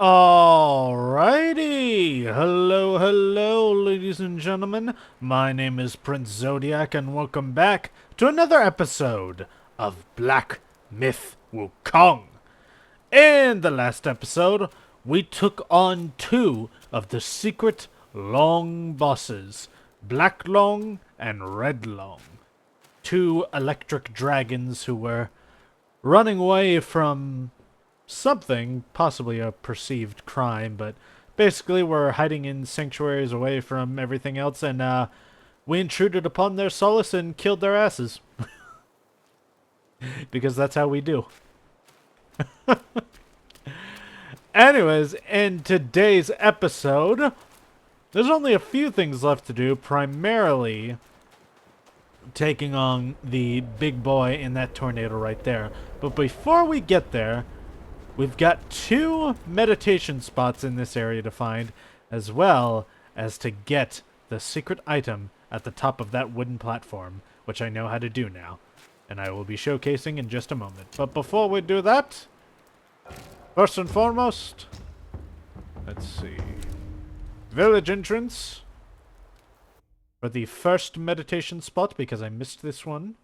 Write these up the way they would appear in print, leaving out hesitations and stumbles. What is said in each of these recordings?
Alrighty! Hello, hello, ladies and gentlemen. My name is Prince Zodiac, and welcome back to another episode of Black Myth Wukong. In the last episode, we took on two of the secret Long bosses, Black Long and Red Long. Two electric dragons who were running away from something, possibly a perceived crime, but basically we're hiding in sanctuaries away from everything else, and we intruded upon their solace and killed their asses. Because that's how we do. Anyways, in today's episode, there's only a few things left to do, primarily taking on the big boy in that tornado right there. But before we get there, we've got two meditation spots in this area to find, as well as to get the secret item at the top of that wooden platform, which I know how to do now, and I will be showcasing in just a moment. But before we do that, first and foremost, let's see, village entrance for the first meditation spot, because I missed this one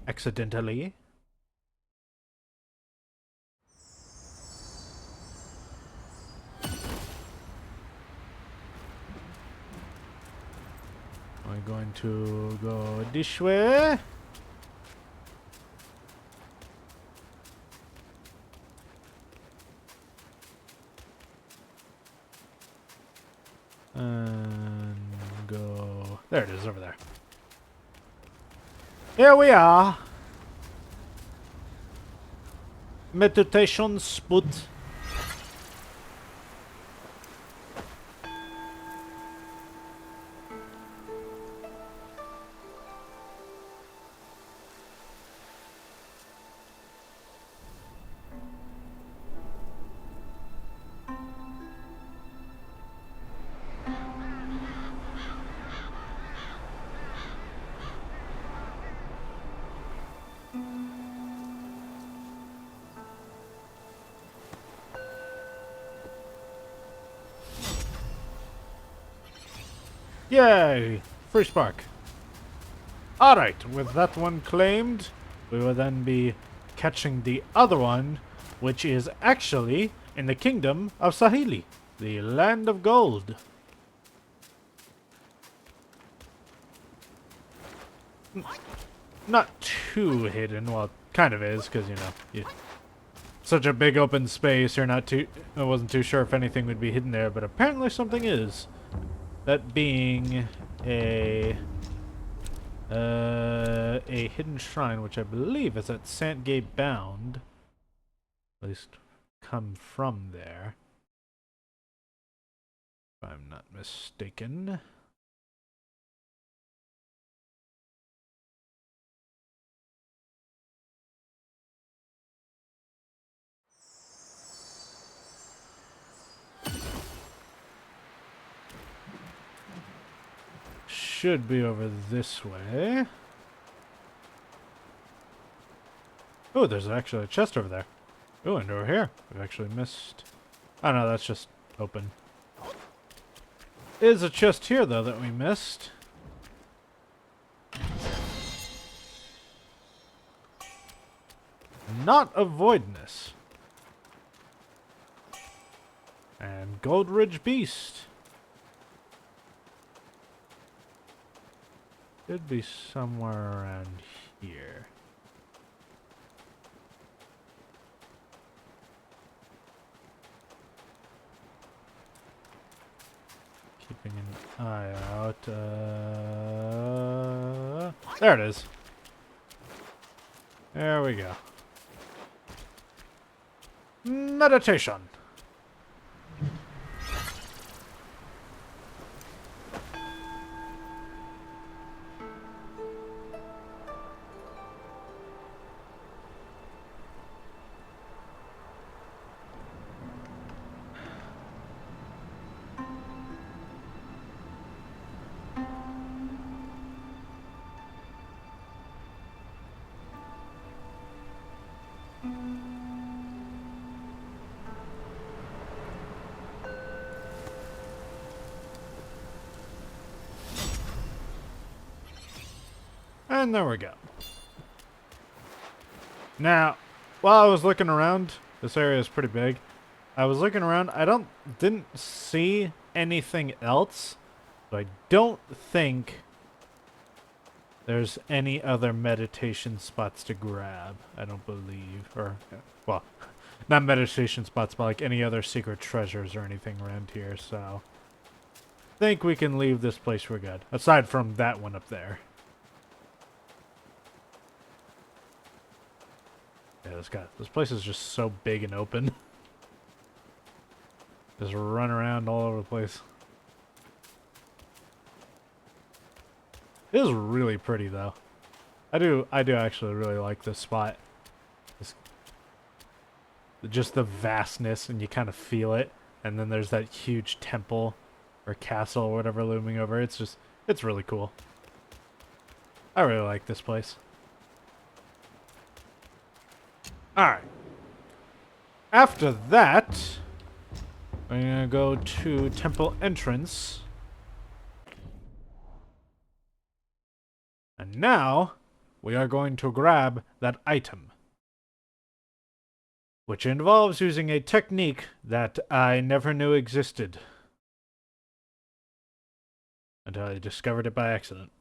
accidentally. I'm going to go this way. And go... There it is, over there. Here we are. Meditation spot. Yay! Free spark. Alright, with that one claimed, we will then be catching the other one, which is actually in the kingdom of Sahili, the land of gold. Not too hidden, well, it kind of is, because, such a big open space, I wasn't too sure if anything would be hidden there, but apparently something is. That being a hidden shrine, which I believe is at Santgate Bound. At least come from there, if I'm not mistaken. Should be over this way. Oh, there's actually a chest over there. Oh, and over here. We've actually missed... Oh no, that's just open. There's a chest here, though, that we missed. Not a voidness. And Gold Ridge Beast. Should be somewhere around here. Keeping an eye out. There it is. There we go. Meditation. And there we go. Now, while I was looking around, this area is pretty big. I was looking around. Didn't see anything else. So I don't think there's any other meditation spots to grab. I don't believe. Or, well, not meditation spots, but like any other secret treasures or anything around here. So I think we can leave this place for good. Aside from that one up there. Yeah, this place is just so big and open. Just run around all over the place. It is really pretty though. I do actually really like this spot. Just the vastness, and you kind of feel it. And then there's that huge temple or castle or whatever looming over. It's really cool. I really like this place. Alright. After that, I'm gonna go to temple entrance. And now, we are going to grab that item. Which involves using a technique that I never knew existed. Until I discovered it by accident.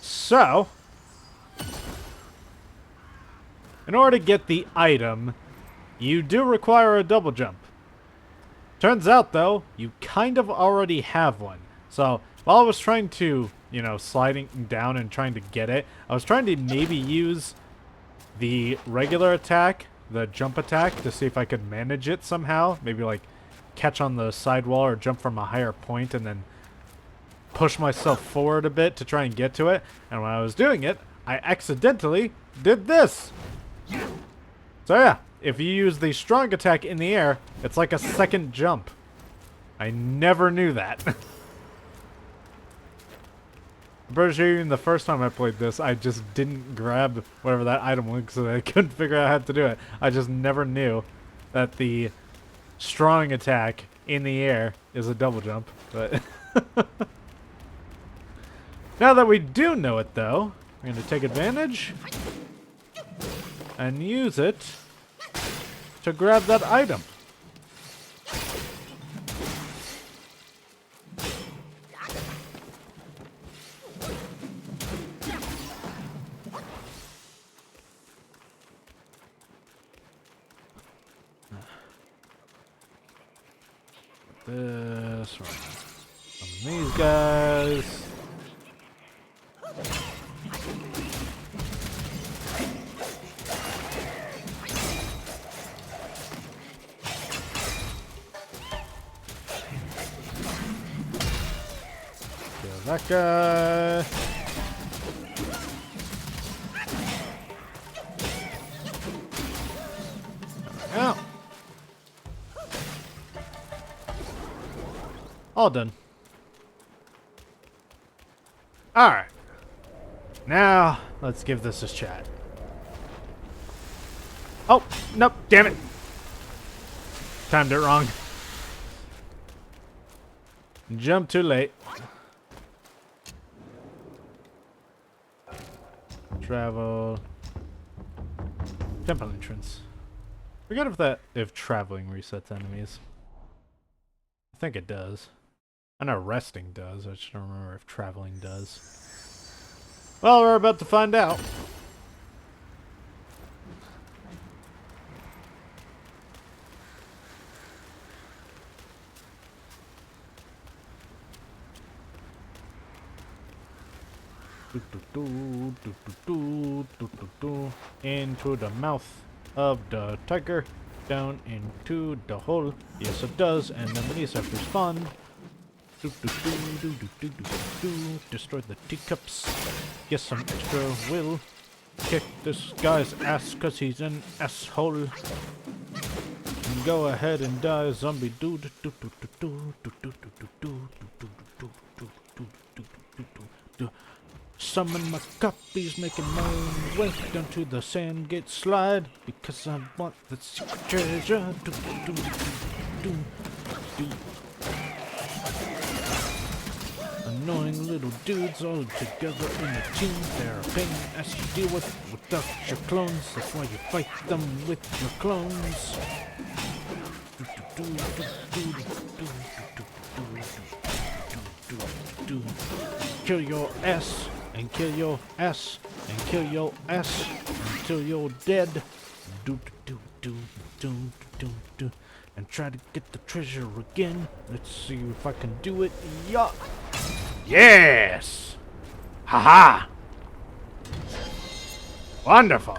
So, in order to get the item, you do require a double jump. Turns out, though, you kind of already have one. So, while I was trying to, sliding down and trying to get it, I was trying to maybe use the regular attack, the jump attack, to see if I could manage it somehow. Maybe, like, catch on the sidewall or jump from a higher point and then push myself forward a bit to try and get to it. And when I was doing it, I accidentally did this. So yeah, if you use the strong attack in the air, it's like a second jump. I never knew that. I'm pretty sure even the first time I played this, I just didn't grab whatever that item was because I couldn't figure out how to do it. I just never knew that the strong attack in the air is a double jump. But now that we do know it, though, we're going to take advantage and use it to grab that item. This one. Some of these guys. That guy. Yeah. All done. Alright. Now, let's give this a shot. Oh, nope, damn it. Timed it wrong. Jump too late. Travel. Temple entrance. Forget if traveling resets enemies. I think it does. I know resting does. I just don't remember if traveling does. Well, we're about to find out. Into the mouth of the tiger, down into the hole. Yes, it does, and then the knees have respawned. Destroy the teacups. Get some extra will. Kick this guy's ass because he's an asshole. And go ahead and die, zombie dude. Summon my copies, making my own way down to the sand gate slide because I want the secret treasure. Annoying little dudes all together in a team. They're a pain as you deal with without your clones. That's why you fight them with your clones. Kill your ass and kill your ass and kill your ass until you're dead. And try to get the treasure again. Let's see if I can do it. Yeah. Yes! Haha! Wonderful!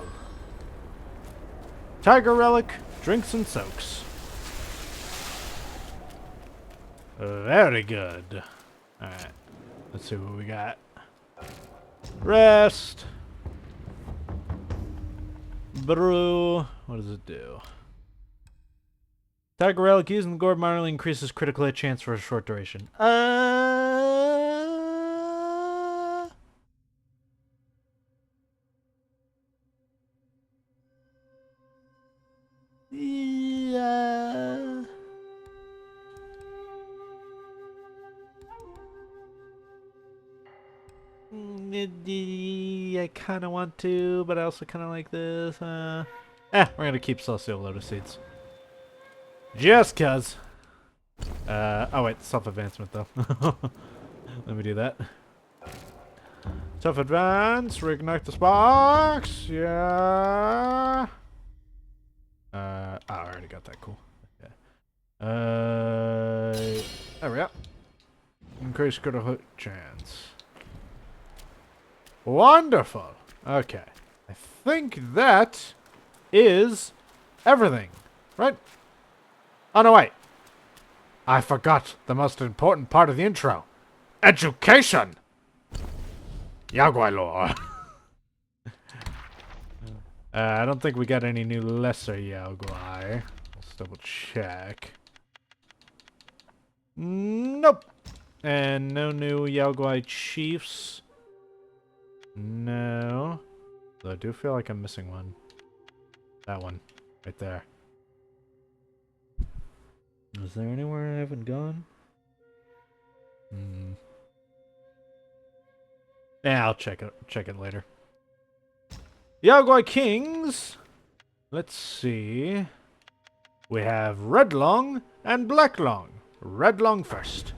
Tiger relic, drinks and soaks. Very good. Alright. Let's see what we got. Rest. Brew. What does it do? Tiger relic used in the gourd minorly increases critical hit chance for a short duration. Yeah. I kind of want to, but I also kind of like this. We're gonna keep Celestial Lotus Seeds. Just cuz. Oh wait, self-advancement though. Let me do that. Self-advance, reignite the sparks, yeah. Oh, I already got that, cool. Okay. There we go. Increase critical hit chance. Wonderful. Okay. I think that is everything, right? Oh, no, wait. I forgot the most important part of the intro. Education! Yaguai lore. I don't think we got any new lesser Yaguai. Let's double check. Nope. And no new Yaguai chiefs. No. Though I do feel like I'm missing one. That one. Right there. Is there anywhere I haven't gone? Yeah, I'll check it later. Yaguai Kings! Let's see. We have Redlong and Blacklong. Redlong first.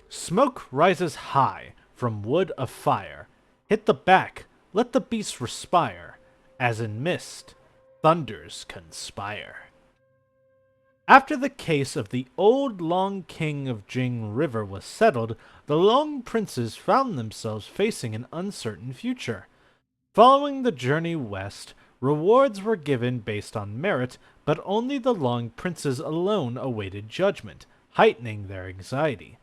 Smoke rises high from wood of fire. Hit the back, let the beast respire. As in mist, thunders conspire. After the case of the old Long King of Jing River was settled, the Long Princes found themselves facing an uncertain future. Following the journey west, rewards were given based on merit, but only the Long Princes alone awaited judgment, heightening their anxiety.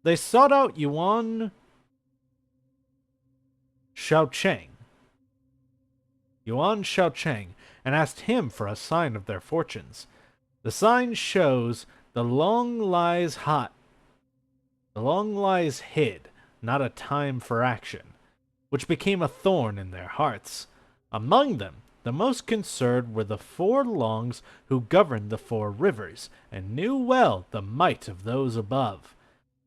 They sought out Yuan Shaocheng, and asked him for a sign of their fortunes. The sign shows the long lies hid, not a time for action, which became a thorn in their hearts. Among them, the most concerned were the 4 Longs who governed the 4 rivers, and knew well the might of those above.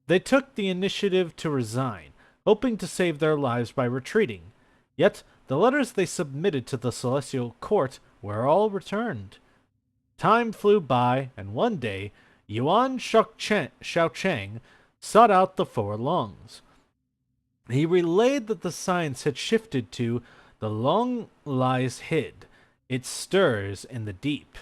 They took the initiative to resign, hoping to save their lives by retreating. Yet, the letters they submitted to the Celestial Court were all returned. Time flew by, and one day, Yuan Shaocheng sought out the 4 Longs. He relayed that the signs had shifted to the long lies hid. It stirs in the deep,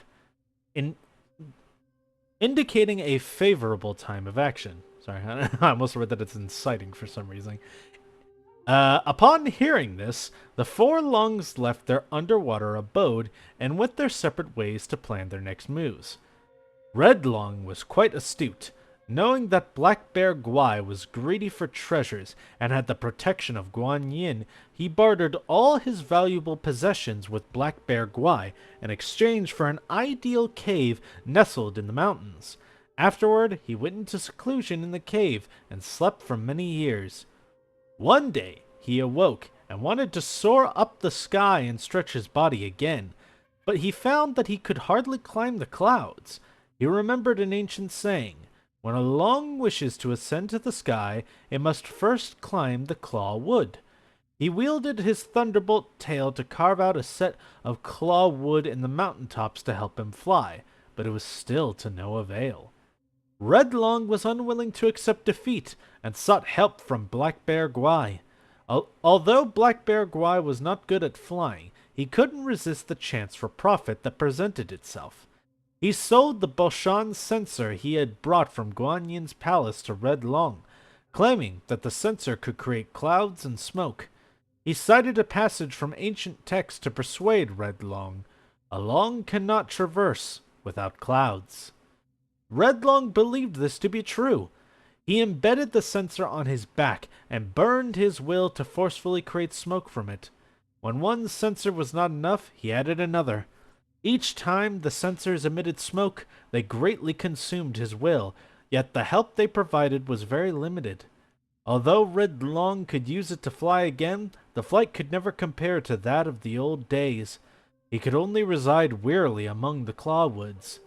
indicating a favorable time of action. Sorry, I almost read that it's inciting for some reason. Upon hearing this, the 4 Longs left their underwater abode and went their separate ways to plan their next moves. Red Long was quite astute. Knowing that Black Bear Guai was greedy for treasures and had the protection of Guan Yin, he bartered all his valuable possessions with Black Bear Guai in exchange for an ideal cave nestled in the mountains. Afterward, he went into seclusion in the cave and slept for many years. One day, he awoke and wanted to soar up the sky and stretch his body again, but he found that he could hardly climb the clouds. He remembered an ancient saying: when a long wishes to ascend to the sky, it must first climb the claw wood. He wielded his thunderbolt tail to carve out a set of claw wood in the mountain tops to help him fly, but it was still to no avail. Redlong was unwilling to accept defeat and sought help from Black Bear Gwai. Although Black Bear Gwai was not good at flying, he couldn't resist the chance for profit that presented itself. He sold the Boshan censer he had brought from Guan Yin's palace to Redlong, claiming that the censer could create clouds and smoke. He cited a passage from ancient texts to persuade Redlong: "Along cannot traverse without clouds." Redlong believed this to be true. He embedded the censer on his back and burned his will to forcefully create smoke from it. When one censer was not enough, he added another. Each time the censers emitted smoke, they greatly consumed his will, yet the help they provided was very limited. Although Redlong could use it to fly again, the flight could never compare to that of the old days. He could only reside wearily among the clawwoods.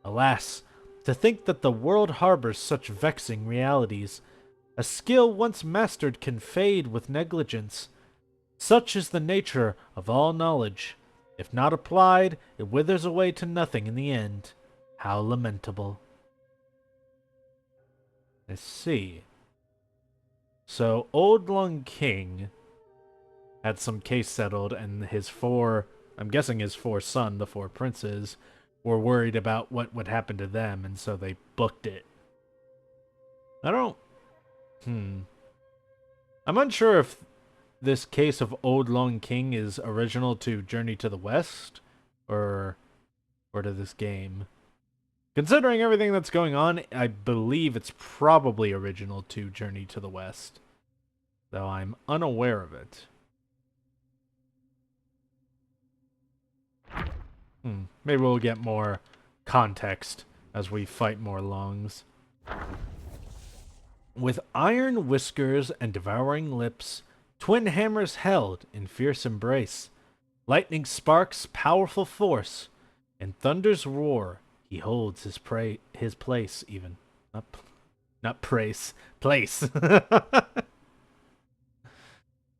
Alas, to think that the world harbors such vexing realities. A skill once mastered can fade with negligence. Such is the nature of all knowledge. If not applied, it withers away to nothing in the end. How lamentable. Let's see. So, Old Long King had some case settled, and I'm guessing his four sons, the four princes, were worried about what would happen to them, and so they booked it. I'm unsure if this case of Old Long King is original to Journey to the West, or to this game. Considering everything that's going on, I believe it's probably original to Journey to the West, though I'm unaware of it. Maybe we'll get more context as we fight more Longs. With iron whiskers and devouring lips, twin hammers held in fierce embrace, lightning sparks powerful force, and thunder's roar, he holds his place even. Not praise, place.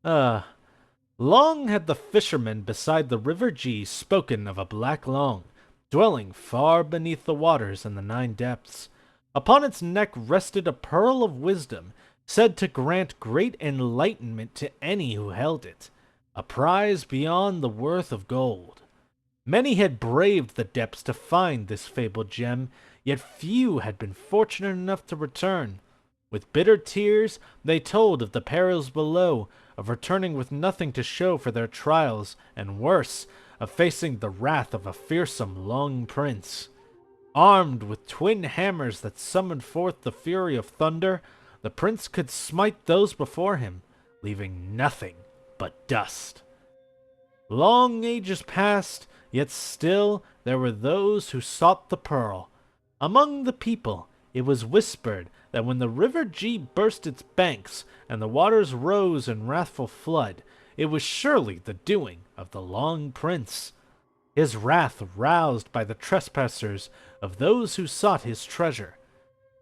Long had the fisherman beside the river G spoken of a black long, dwelling far beneath the waters in the 9 depths. Upon its neck rested a pearl of wisdom, said to grant great enlightenment to any who held it, a prize beyond the worth of gold. Many had braved the depths to find this fabled gem, yet few had been fortunate enough to return. With bitter tears they told of the perils below, of returning with nothing to show for their trials, and worse, of facing the wrath of a fearsome Long Prince. Armed with twin hammers that summoned forth the fury of thunder, the prince could smite those before him, leaving nothing but dust. Long ages passed, yet still there were those who sought the pearl. Among the people, it was whispered that when the river G burst its banks and the waters rose in wrathful flood, it was surely the doing of the Long Prince. His wrath roused by the trespassers of those who sought his treasure.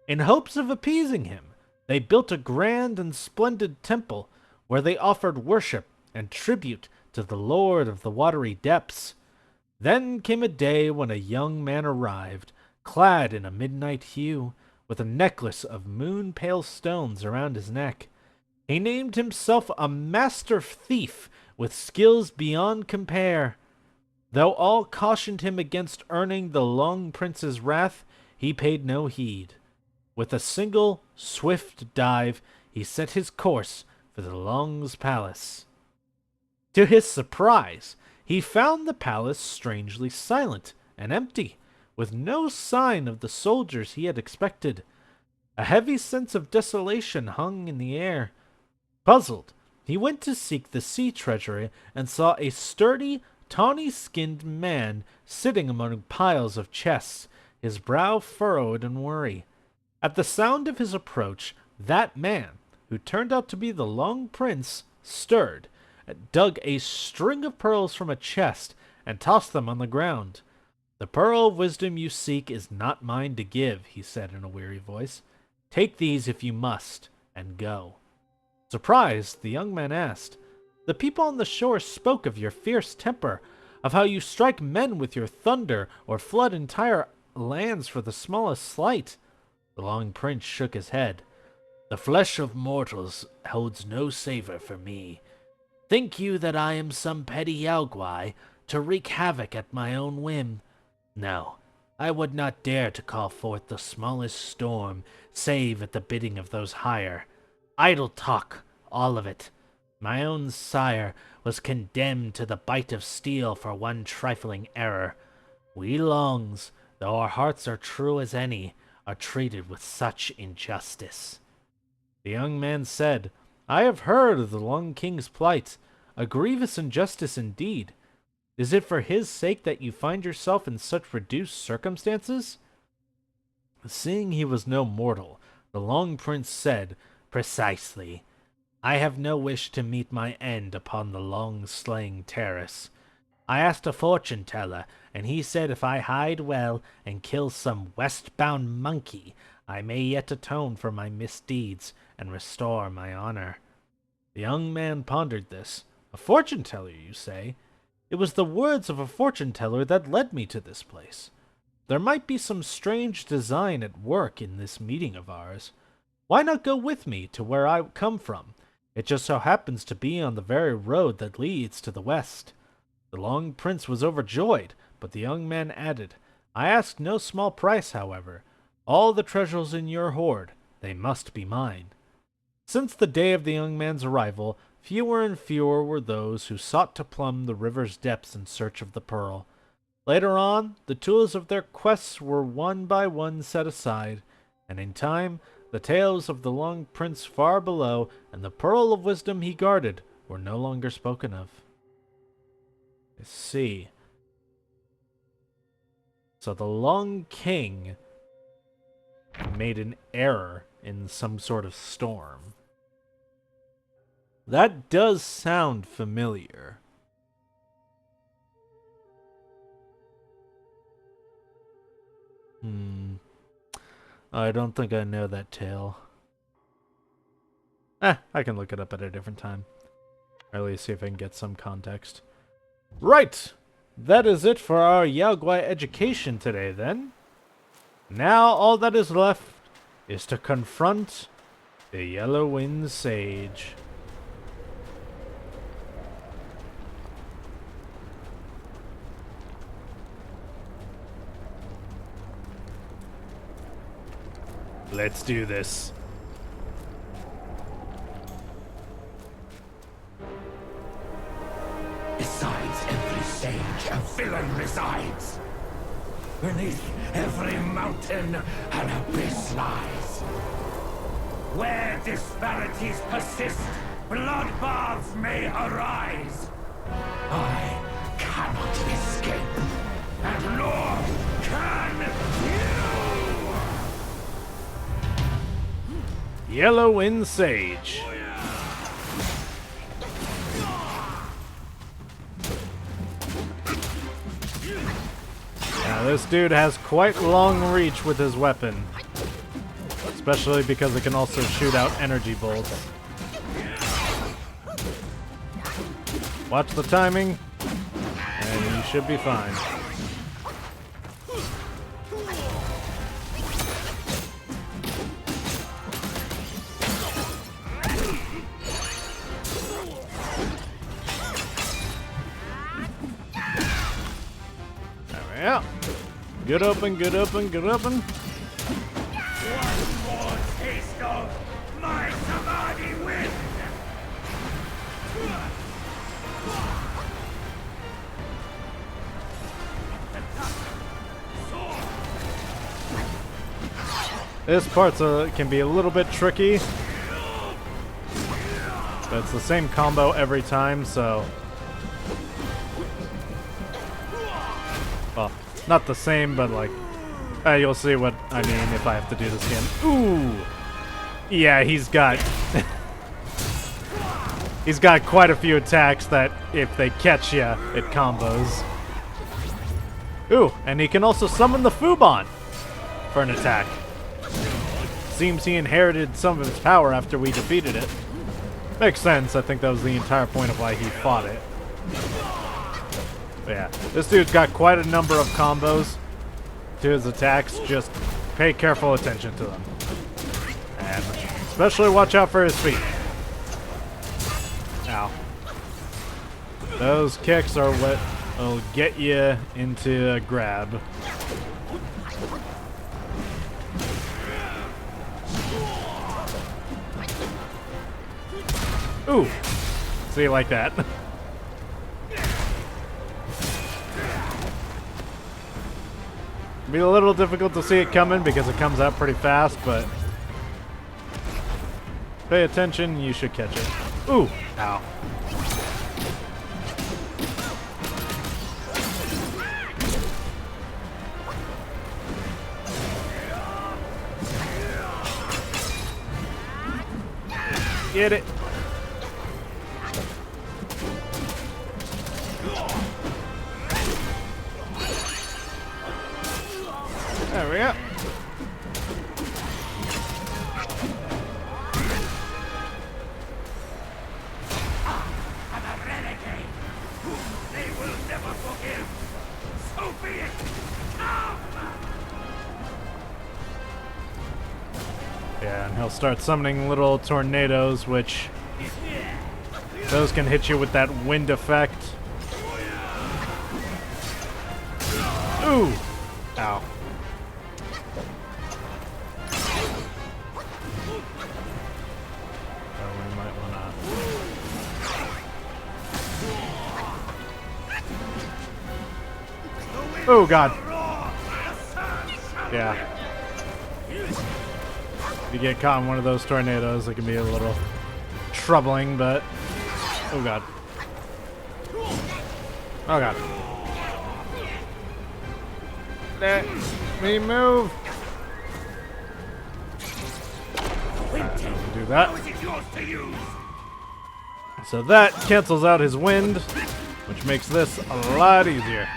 In hopes of appeasing him, they built a grand and splendid temple where they offered worship and tribute to the Lord of the watery depths. Then came a day when a young man arrived, clad in a midnight hue, with a necklace of moon-pale stones around his neck. He named himself a master thief with skills beyond compare. Though all cautioned him against earning the Long Prince's wrath, he paid no heed. With a single, swift dive, he set his course for the Long's palace. To his surprise, he found the palace strangely silent and empty, with no sign of the soldiers he had expected. A heavy sense of desolation hung in the air. Puzzled, he went to seek the sea treasury and saw a sturdy, tawny-skinned man sitting among piles of chests, his brow furrowed in worry. At the sound of his approach, that man, who turned out to be the Long Prince, stirred, dug a string of pearls from a chest, and tossed them on the ground. The pearl of wisdom you seek is not mine to give, he said in a weary voice. Take these if you must, and go. Surprised, the young man asked, The people on the shore spoke of your fierce temper, of how you strike men with your thunder or flood entire lands for the smallest slight. The long prince shook his head. The flesh of mortals holds no savor for me. Think you that I am some petty yaoguai to wreak havoc at my own whim? No, I would not dare to call forth the smallest storm, save at the bidding of those higher. Idle talk, all of it. My own sire was condemned to the bite of steel for one trifling error. We Longs, though our hearts are true as any, are treated with such injustice. The young man said, I have heard of the Long King's plight, a grievous injustice indeed. Is it for his sake that you find yourself in such reduced circumstances? Seeing he was no mortal, the Long Prince said, Precisely. I have no wish to meet my end upon the long-slaying terrace. I asked a fortune-teller, and he said if I hide well and kill some westbound monkey, I may yet atone for my misdeeds and restore my honor. The young man pondered this. A fortune-teller, you say? It was the words of a fortune-teller that led me to this place. There might be some strange design at work in this meeting of ours. Why not go with me to where I come from? It just so happens to be on the very road that leads to the west. The Long Prince was overjoyed, but the young man added, I ask no small price, however. All the treasures in your hoard, they must be mine. Since the day of the young man's arrival, fewer and fewer were those who sought to plumb the river's depths in search of the pearl. Later on, the tools of their quests were one by one set aside, and in time, the tales of the Long Prince far below and the pearl of wisdom he guarded were no longer spoken of. I see. So the Long King made an error in some sort of storm. That does sound familiar. I don't think I know that tale. I can look it up at a different time. Or at least see if I can get some context. Right! That is it for our Yaoguai education today, then. Now all that is left is to confront the Yellow Wind Sage. Let's do this. Besides every sage, a villain resides. Beneath every mountain, an abyss lies. Where disparities persist, bloodbaths may arise. I cannot escape, and nor can you! Yellow Wind Sage. Now this dude has quite long reach with his weapon. Especially because it can also shoot out energy bolts. Watch the timing, and you should be fine. Yeah. Good open, good open, good open. One more taste of my Samadhi wind! This part can be a little bit tricky. But it's the same combo every time, so... Well, not the same, but like... you'll see what I mean if I have to do this again. Ooh! Yeah, he's got... he's got quite a few attacks that, if they catch you, it combos. Ooh, and he can also summon the Fubon for an attack. Seems he inherited some of its power after we defeated it. Makes sense. I think that was the entire point of why he fought it. But yeah, this dude's got quite a number of combos to his attacks. Just pay careful attention to them. And especially watch out for his feet. Ow. Those kicks are what will get you into a grab. Ooh. See, like that. Be a little difficult to see it coming because it comes out pretty fast, but pay attention, you should catch it. Ooh. Ow. Get it. There we go. I'm a renegade. They will never forgive. So be it. Come! Yeah, and he'll start summoning little tornadoes, which those can hit you with that wind effect. Ooh! Ow. Oh god. Yeah. If you get caught in one of those tornadoes, it can be a little troubling, but... Oh god. Oh god. Let me move! Do that. So that cancels out his wind, which makes this a lot easier.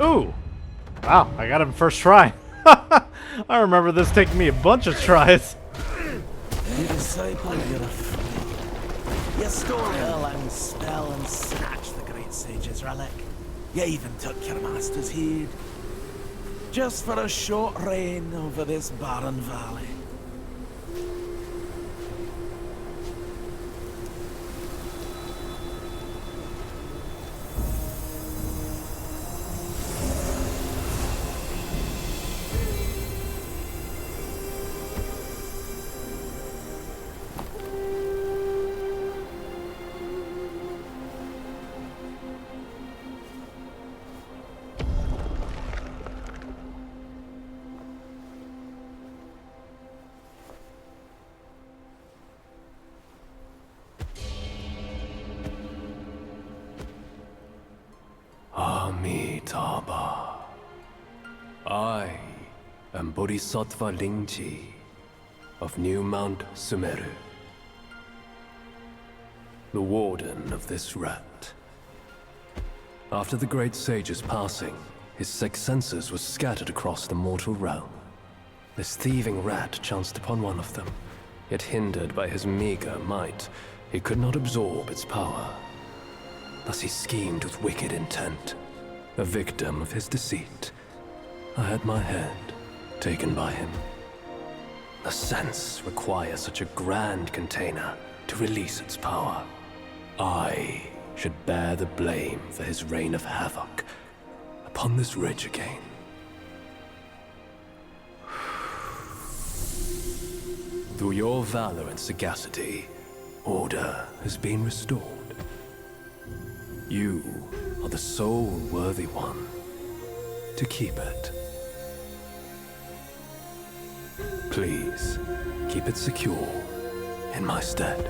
Ooh! Wow, I got him first try. I remember this taking me a bunch of tries. You disciple, you're a fool. You stole Erlang's spell and snatched the great sage's relic. You even took your master's heed. Just for a short reign over this barren valley. Amitabha. I am Bodhisattva Lingji of New Mount Sumeru, the warden of this rat. After the great sage's passing, his sixth senses were scattered across the mortal realm. This thieving rat chanced upon one of them, yet hindered by his meager might, he could not absorb its power. Thus he schemed with wicked intent. A victim of his deceit, I had my head taken by him. The sense requires such a grand container to release its power. I should bear the blame for his reign of havoc upon this ridge again. Through your valor and sagacity, order has been restored. You are the sole worthy one to keep it. Please, keep it secure in my stead.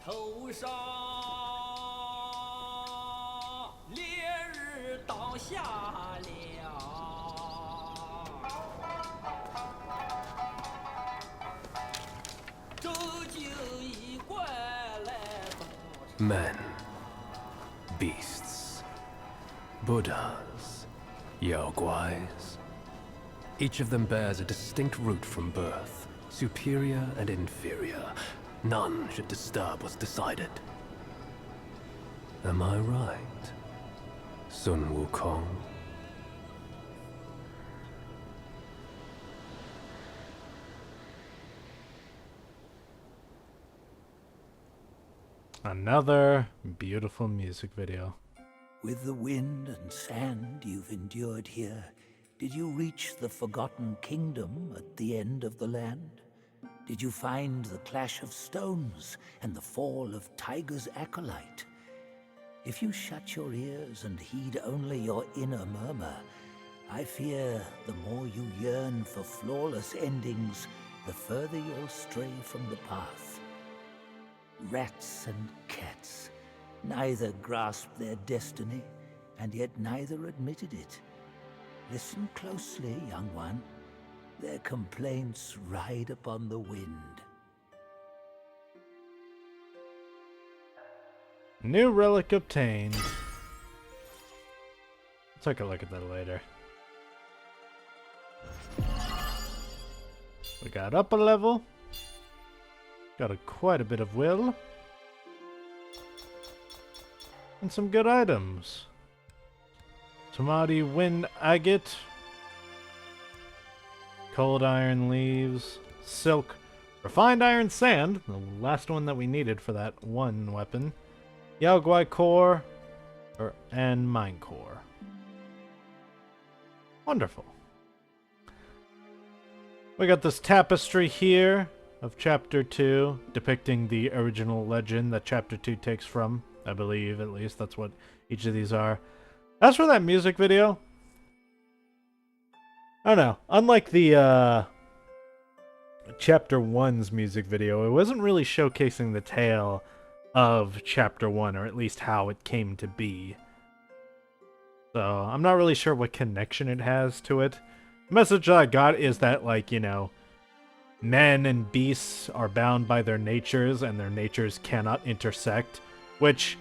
头上烈日倒下了，这就一怪来到。 Men, beasts, Buddhas, Yaoguais. Each of them bears a distinct root from birth, superior and inferior. None should disturb what's decided. Am I right, Sun Wukong? Another beautiful music video. With the wind and sand you've endured here, did you reach the forgotten kingdom at the end of the land? Did you find the clash of stones and the fall of Tiger's acolyte? If you shut your ears and heed only your inner murmur, I fear the more you yearn for flawless endings, the further you'll stray from the path. Rats and cats, neither grasped their destiny, and yet neither admitted it. Listen closely, young one. Their complaints ride upon the wind. New relic obtained. Take a look at that later. We got up a level. Got quite a bit of will. And some good items. Tamati wind agate. Cold iron leaves. Silk. Refined iron sand. The last one that we needed for that one weapon. Yaoguai core. And mine core. Wonderful. We got this tapestry here of Chapter 2, depicting the original legend that Chapter 2 takes from. I believe, at least. That's what each of these are. As for that music video, I don't know. Unlike the Chapter 1's music video, it wasn't really showcasing the tale of Chapter 1, or at least how it came to be. So, I'm not really sure what connection it has to it. The message that I got is that, like, you know, men and beasts are bound by their natures, and their natures cannot intersect. Which,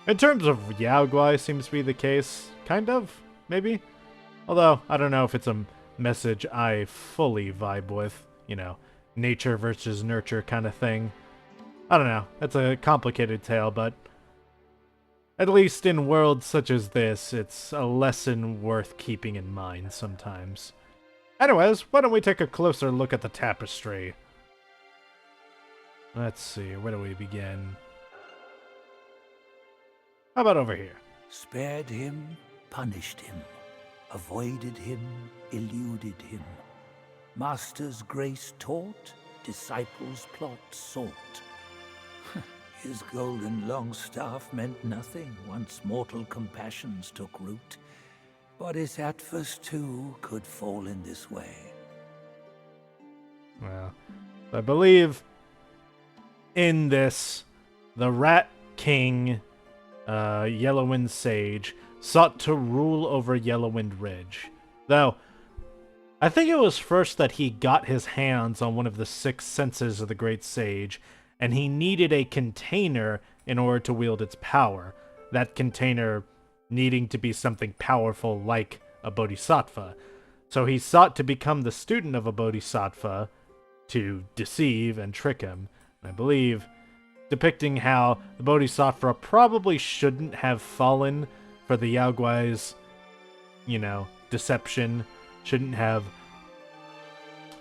in terms of Yaoguai, seems to be the case. Kind of, maybe? Although, I don't know if it's a message I fully vibe with. You know, nature versus nurture kind of thing. I don't know. It's a complicated tale, but at least in worlds such as this, it's a lesson worth keeping in mind sometimes. Anyways, why don't we take a closer look at the tapestry? Let's see, where do we begin? How about over here? Spared him, punished him, avoided him, eluded him. Master's grace taught, disciples' plot sought. His golden long staff meant nothing once mortal compassions took root. Bodhisattvas too could fall in this way. Well, I believe in this, the Rat King, Yellowwind Sage, sought to rule over Yellowwind Ridge. Though, I think it was first that he got his hands on one of the 6 senses of the Great Sage, and he needed a container in order to wield its power. That container needing to be something powerful like a Bodhisattva. So he sought to become the student of a Bodhisattva to deceive and trick him. And I believe depicting how the Bodhisattva probably shouldn't have fallen for the Yao Guai's, deception, shouldn't have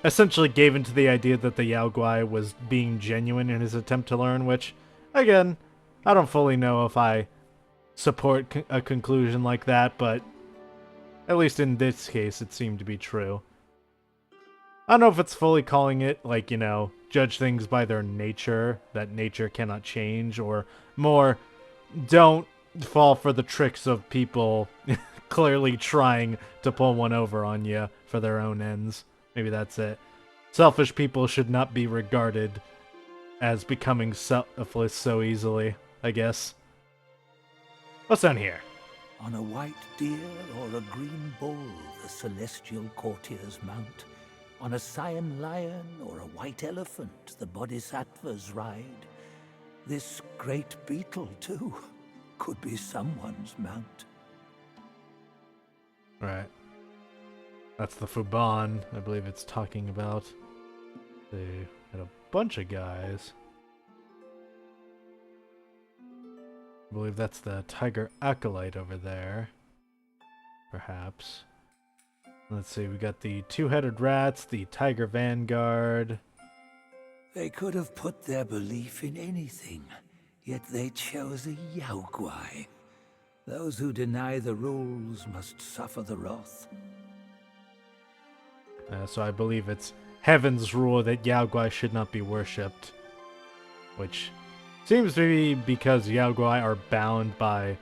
essentially gave into the idea that the Yao Guai was being genuine in his attempt to learn, which, again, I don't fully know if I support a conclusion like that, but at least in this case, it seemed to be true. I don't know if it's fully calling it, judge things by their nature, that nature cannot change, or more, don't fall for the tricks of people clearly trying to pull one over on you for their own ends. Maybe that's it. Selfish people should not be regarded as becoming selfless so easily, I guess. What's down here? On a white deer or a green bull the celestial courtiers mount. On a cyan lion or a white elephant the bodhisattvas ride. This great beetle, too, could be someone's mount. Right. That's the Fuban, I believe it's talking about. They had a bunch of guys. I believe that's the Tiger Acolyte over there. Perhaps. Let's see, we got the 2-headed rats, the Tiger Vanguard. They could have put their belief in anything, yet they chose a Yao Guai. Those who deny the rules must suffer the wrath. So I believe it's Heaven's rule that Yao Guai should not be worshipped. Which seems to be because Yao Guai are bound by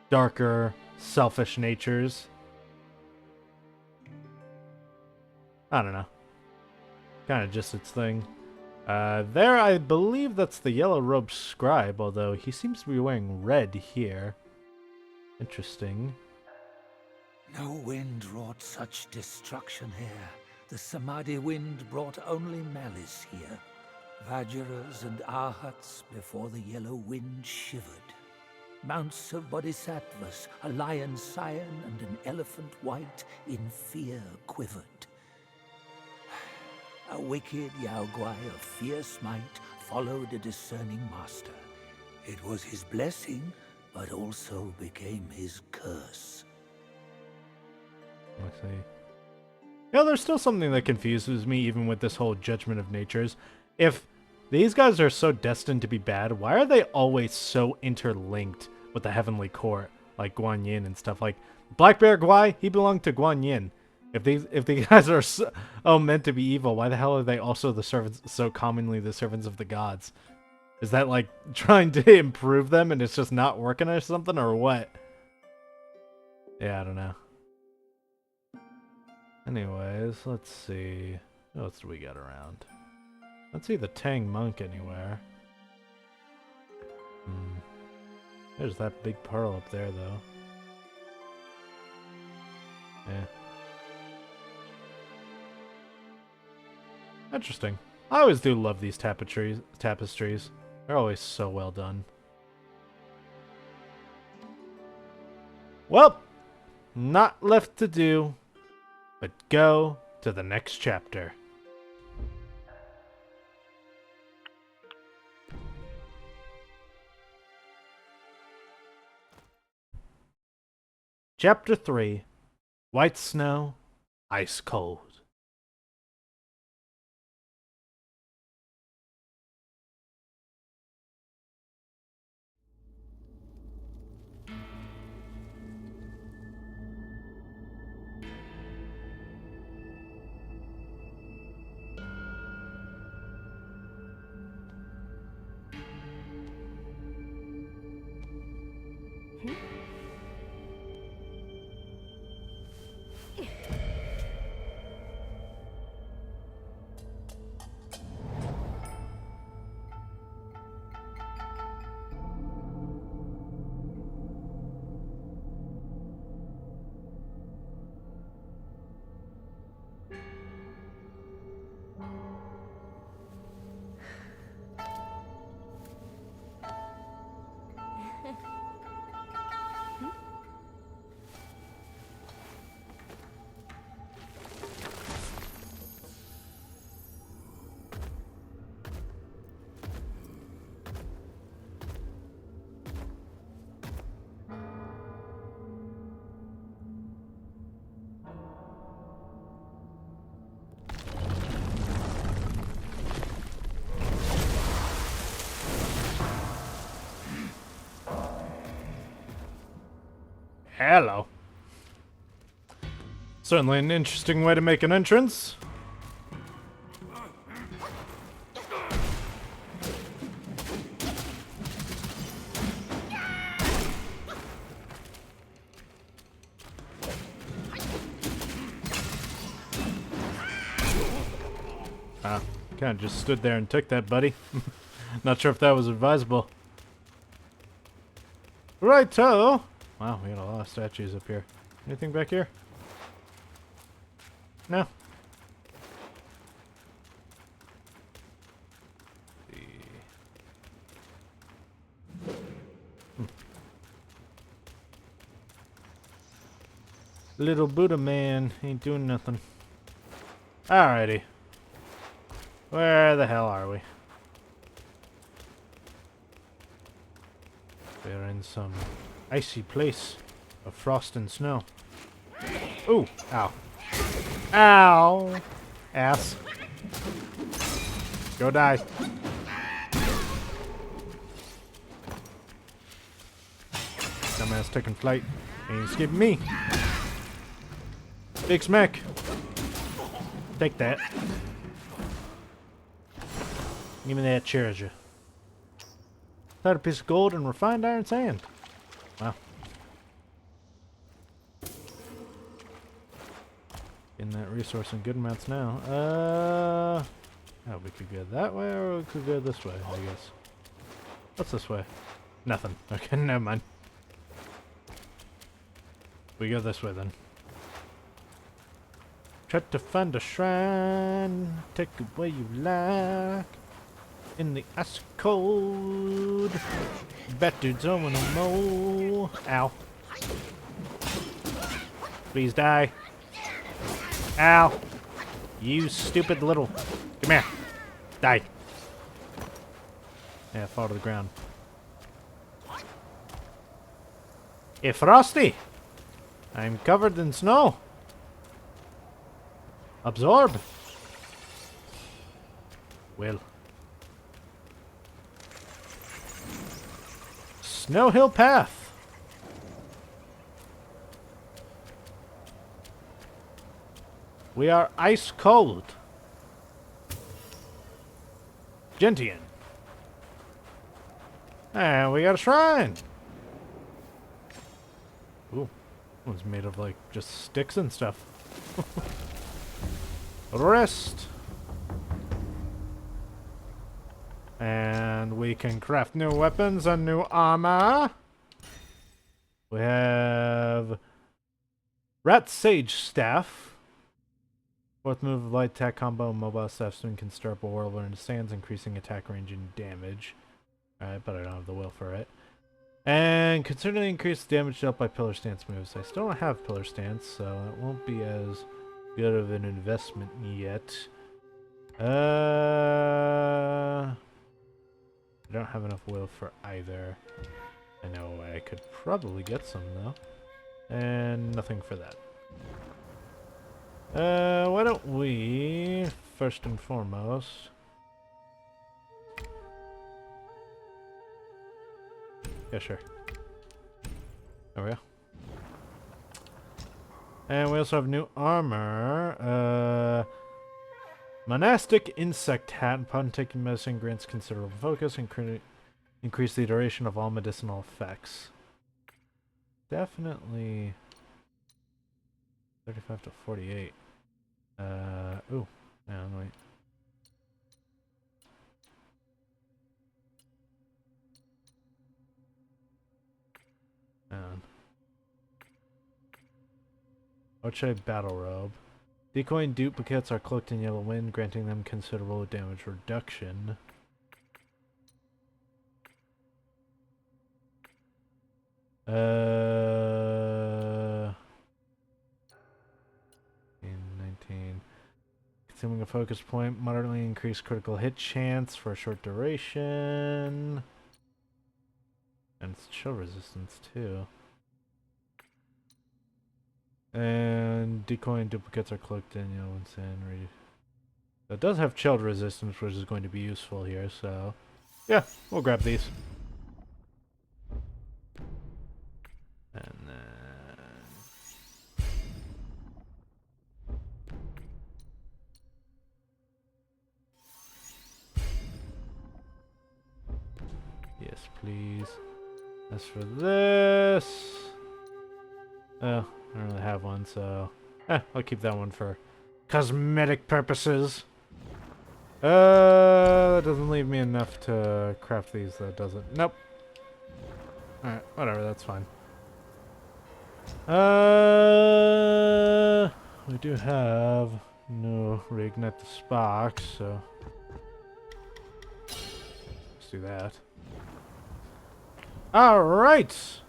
darker, selfish natures. I don't know. Kind of just its thing. There, I believe that's the yellow-robed scribe, although he seems to be wearing red here. Interesting. No wind wrought such destruction here. The Samadhi wind brought only malice here. Vajras and Arhats before the yellow wind shivered. Mounts of bodhisattvas, a lion cyan and an elephant white, in fear quivered. A wicked Yao Guai of fierce might followed a discerning master. It was his blessing, but also became his curse. Let's see. Yeah, there's still something that confuses me even with this whole judgment of natures. If these guys are so destined to be bad, why are they always so interlinked with the Heavenly Court, like Guan Yin and stuff? Like, Black Bear Guai, he belonged to Guan Yin. If these guys are so meant to be evil, why the hell are they also the servants, so commonly the servants of the gods? Is that like trying to improve them and it's just not working or something, or what? Yeah, I don't know. Anyways, let's see. What else do we got around? Let's see the Tang Monk anywhere. There's that big pearl up there, though. Yeah. Interesting. I always do love these tapestries. They're always so well done. Well, not left to do, but go to the next chapter. Chapter 3, White Snow, Ice Cold. Hello. Certainly an interesting way to make an entrance. Kind of just stood there and took that, buddy. Not sure if that was advisable. Righto! Wow, we got a lot of statues up here. Anything back here? No. Little Buddha man ain't doing nothing. Alrighty. Where the hell are we? We're in some icy place of frost and snow. Ooh! Ow. Ow! Ass. Go die. Dumbass taking flight. Ain't escaping me. Big smack. Take that. Give me that treasure. Third a piece of gold and refined iron sand. Wow. Getting that resource in good amounts now. Oh, we could go that way or we could go this way, I guess. What's this way? Nothing. Okay, never mind. We go this way then. Try to find a shrine. Take it where you like. In the ice cold. Bet dudes don't wanna mow. Ow. Please die. Ow. You stupid little. Come here. Die. Yeah, fall to the ground. Hey, Frosty. I'm covered in snow. Absorb. Well. Snow Hill Path. We are ice cold. Gentian. And we got a shrine. Ooh. One's made of like just sticks and stuff. Rest. And we can craft new weapons and new armor. We have Rat Sage Staff. Fourth move of light attack combo. Mobile staff swing can stir up a whirlwind into sands, increasing attack range and damage. Alright, but I don't have the will for it. And considerably increase damage dealt by pillar stance moves. I still don't have pillar stance, so it won't be as good of an investment yet. I don't have enough will for either. I know I could probably get some though. And nothing for that. Why don't we, first and foremost... Yeah, sure. There we go. And we also have new armor. Monastic Insect Hat. Upon taking medicine, grants considerable focus and increase the duration of all medicinal effects. Definitely 35 to 48. Ooh. Yeah, wait. Oche Battle Robe. Decoy and duplicates are cloaked in yellow wind, granting them considerable damage reduction. In 19. Consuming a focus point, moderately increased critical hit chance for a short duration. And it's chill resistance too. And decoy and duplicates are cloaked in yellow and sand. It does have chilled resistance, which is going to be useful here, so yeah, we'll grab these. And then please. As for this... Oh, I don't really have one, so... I'll keep that one for cosmetic purposes. That doesn't leave me enough to craft these, though, does it? Nope. Alright, whatever, that's fine. We do have no reignite the sparks, so let's do that. Alright!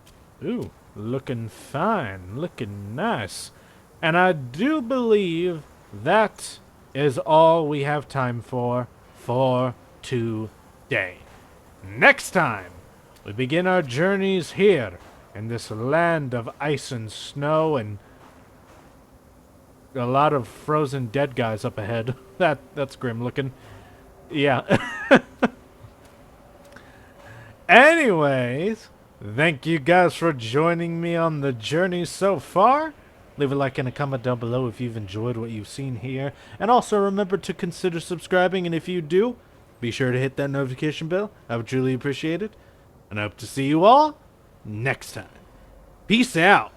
Ooh, looking fine, looking nice. And I do believe that is all we have time for today. Next time, we begin our journeys here in this land of ice and snow and a lot of frozen dead guys up ahead. That's grim looking. Yeah. Anyways, thank you guys for joining me on the journey so far. Leave a like and a comment down below if you've enjoyed what you've seen here. And also remember to consider subscribing, and if you do, be sure to hit that notification bell. I would truly appreciate it. And I hope to see you all next time. Peace out.